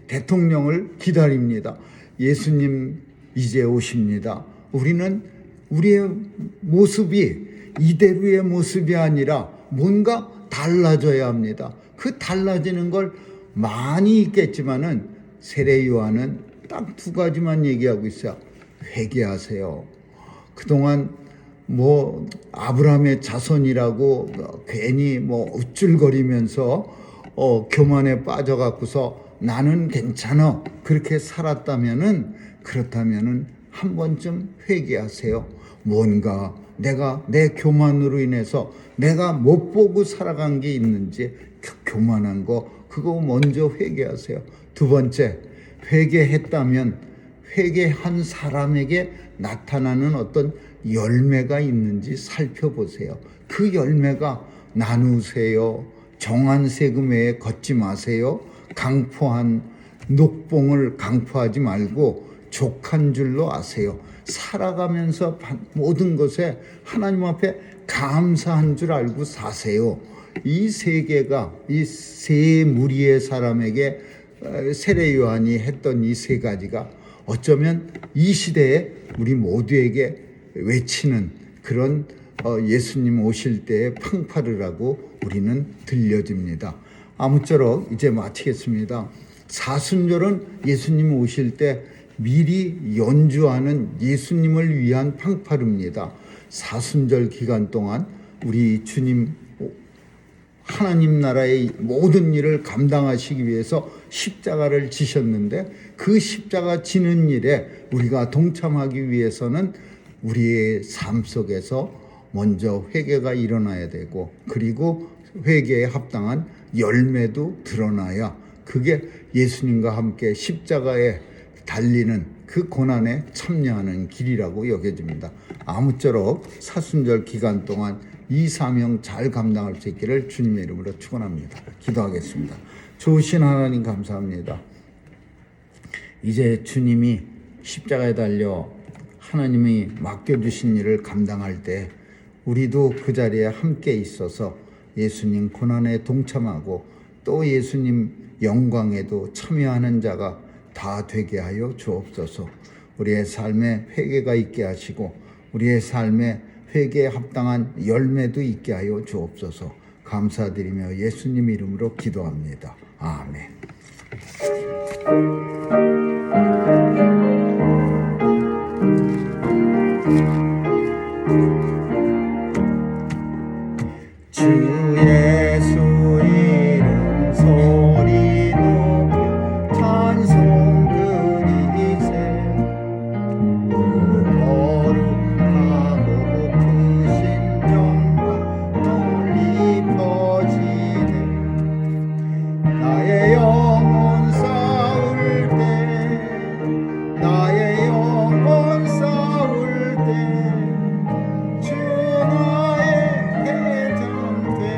A: 대통령을 기다립니다. 예수님 이제 오십니다. 우리는 우리의 모습이 이대로의 모습이 아니라 뭔가 달라져야 합니다. 그 달라지는 걸 많이 있겠지만은 세례 요한은 딱 두 가지만 얘기하고 있어요. 회개하세요. 그동안 아브라함의 자손이라고 괜히 우쭐거리면서 교만에 빠져갖고서 나는 괜찮아 그렇게 그렇다면은 한 번쯤 회개하세요. 뭔가 내가 내 교만으로 인해서 내가 못 보고 살아간 게 있는지 교만한 거 그거 먼저 회개하세요. 두 번째, 회개했다면 회개한 사람에게 나타나는 어떤 열매가 있는지 살펴보세요. 그 열매가 나누세요. 정한 세금 외에 걷지 마세요. 강포한 녹봉을 강포하지 말고 족한 줄로 아세요. 살아가면서 모든 것에 하나님 앞에 감사한 줄 알고 사세요. 이 세 개가, 이 세 무리의 사람에게 세례 요한이 했던 이 세 가지가 어쩌면 이 시대에 우리 모두에게 외치는 그런 예수님 오실 때의 팡파르라고 우리는 들려집니다. 아무쪼록 이제 마치겠습니다. 사순절은 예수님 오실 때 미리 연주하는 예수님을 위한 팡파르입니다. 사순절 기간 동안 우리 주님 하나님 나라의 모든 일을 감당하시기 위해서 십자가를 지셨는데 그 십자가 지는 일에 우리가 동참하기 위해서는 우리의 삶 속에서 먼저 회개가 일어나야 되고 그리고 회개에 합당한 열매도 드러나야 그게 예수님과 함께 십자가에 달리는 그 고난에 참여하는 길이라고 여겨집니다. 아무쪼록 사순절 기간 동안 이 사명 잘 감당할 수 있기를 주님의 이름으로 축원합니다. 기도하겠습니다. 좋으신 하나님 감사합니다. 이제 주님이 십자가에 달려 하나님이 맡겨주신 일을 감당할 때 우리도 그 자리에 함께 있어서 예수님 고난에 동참하고 또 예수님 영광에도 참여하는 자가 다 되게 하여 주옵소서. 우리의 삶에 회개가 있게 하시고 우리의 삶에 회개에 합당한 열매도 있게 하여 주옵소서. 감사드리며 예수님 이름으로 기도합니다. 아멘. 주 예수 이름 소리 높여 찬송 드리세. 거룩하고 크신 영광 널리 퍼지네. 나의 영혼 싸울 때 나의 영혼 싸울 때 주 나의 대장 되사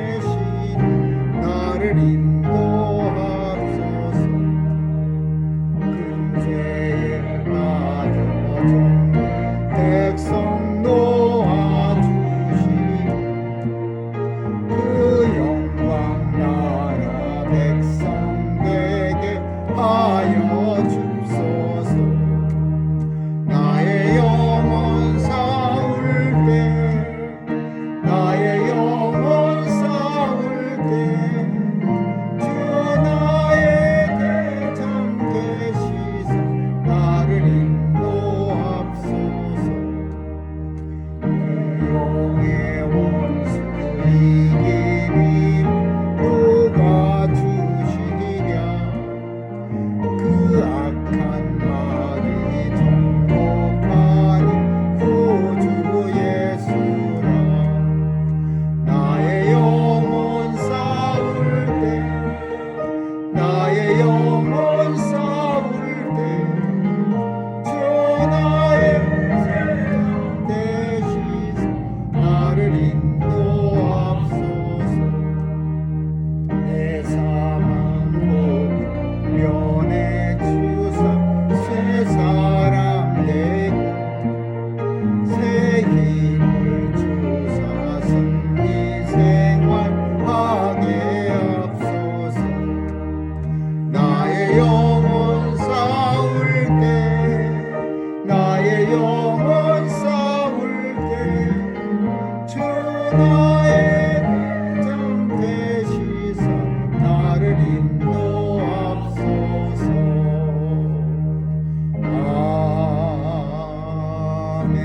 A: 나의 장 되시사 나를 인도하소서. 아멘.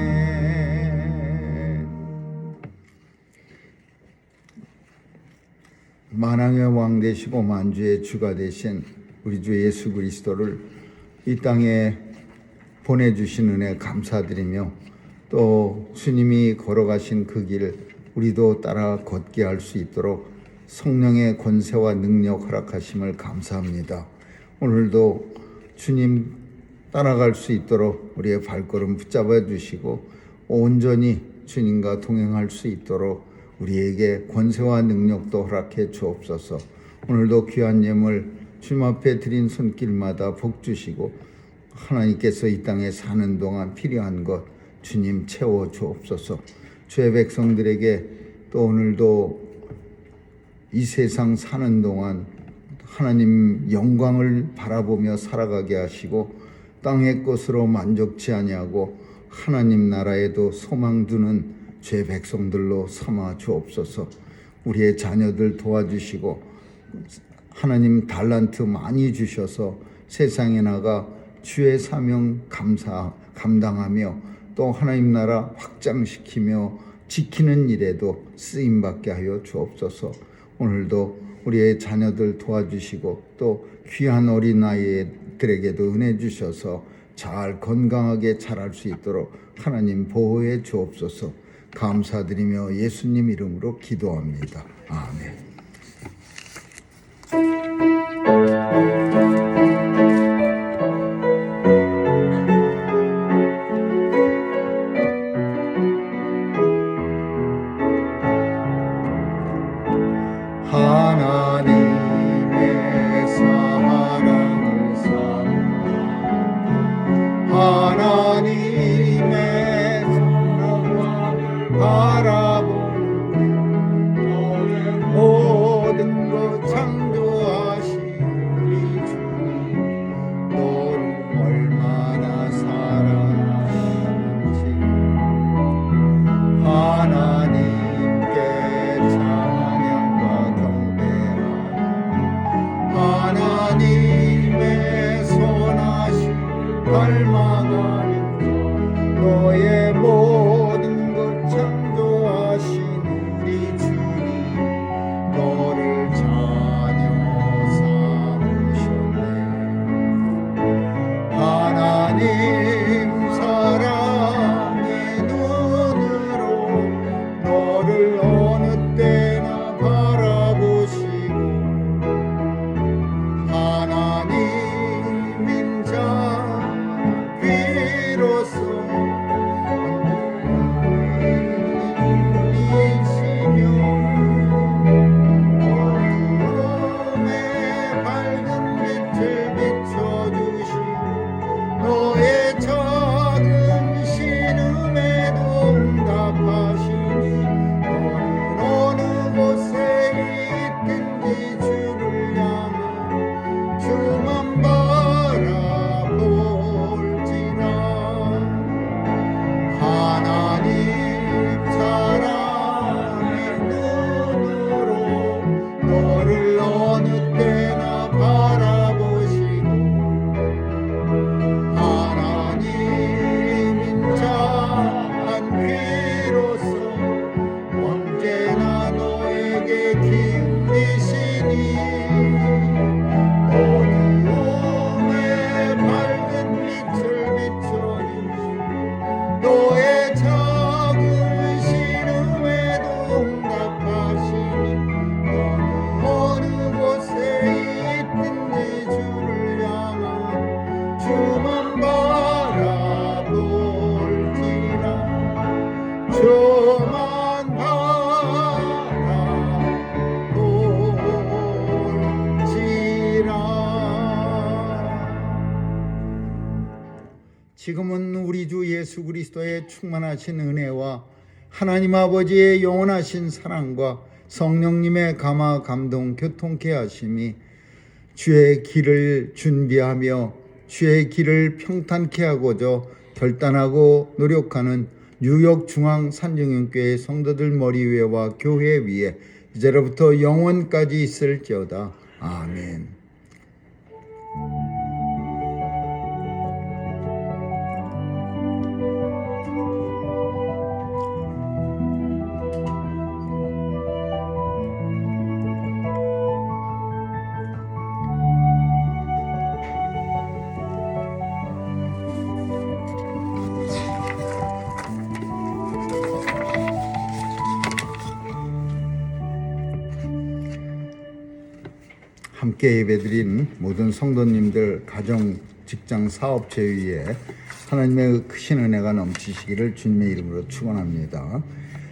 A: 만왕의 왕 되시고 만주의 주가 되신 우리 주 예수 그리스도를 이 땅에 보내주신 은혜 감사드리며, 또 주님이 걸어가신 그 길 우리도 따라 걷게 할 수 있도록 성령의 권세와 능력 허락하심을 감사합니다. 오늘도 주님 따라갈 수 있도록 우리의 발걸음 붙잡아 주시고 온전히 주님과 동행할 수 있도록 우리에게 권세와 능력도 허락해 주옵소서. 오늘도 귀한 예물 주님 앞에 드린 손길마다 복 주시고 하나님께서 이 땅에 사는 동안 필요한 것 주님 채워 주옵소서. 주의 백성들에게 또 오늘도 이 세상 사는 동안 하나님 영광을 바라보며 살아가게 하시고 땅의 것으로 만족치 아니하고 하나님 나라에도 소망 두는 주의 백성들로 삼아 주옵소서. 우리의 자녀들 도와주시고 하나님 달란트 많이 주셔서 세상에 나가 주의 사명 감당하며 또 하나님 나라 확장시키며 지키는 일에도 쓰임받게 하여 주옵소서. 오늘도 우리의 자녀들 도와주시고 또 귀한 어린아이들에게도 은혜 주셔서 잘 건강하게 자랄 수 있도록 하나님 보호해 주옵소서. 감사드리며 예수님 이름으로 기도합니다. 아멘. 하나님의 사랑을 삼아 하나님의 사랑을 바라보는 모든 것 창조하신 우리 주님, 너를 얼마나 사랑하시는지 하나님께 찬양과 하나님의 선하심 닮아가는 너의 모든 것 창조하신 우리 주님, 너를 자녀 삼으셨네. 하나님 사랑의 눈으로 너를 어느 때나 바라보시고 하나님인 자 비로소 이시며 어둠에 밝은 빛을 비춰주시고 너의 작은 신음에도 응답하시니 너는 어느 곳에 있든지 주를 향해 주만 바라볼지라. 하나님 사랑의 눈으로 너를 어느 때나 바라보시고 하나님인 자 한 귀로서 언제나 너에게 기울이시니 어둠에 밝은 빛을 비춰주시고 너의 작은 신음에도 응답하시니 너는 어느 곳에 있든지 주를 향한 주만 바라볼지라. 주만 지금은 우리 주 예수 그리스도의 충만하신 은혜와 하나님 아버지의 영원하신 사랑과 성령님의 감화 감동 교통케 하심이 주의 길을 준비하며 주의 길을 평탄케 하고자 결단하고 노력하는 뉴욕 중앙 산정연교회 성도들 머리 위에와 교회 위에 이제로부터 영원까지 있을지어다. 아멘. 함께 예배드린 모든 성도님들 가정, 직장, 사업체 위에 하나님의 크신 은혜가 넘치시기를 주님의 이름으로 축원합니다.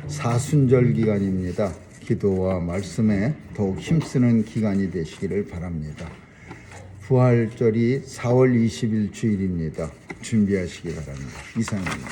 A: 사순절 기간입니다. 기도와 말씀에 더욱 힘쓰는 기간이 되시기를 바랍니다. 부활절이 4월 20일 주일입니다. 준비하시기 바랍니다. 이상입니다.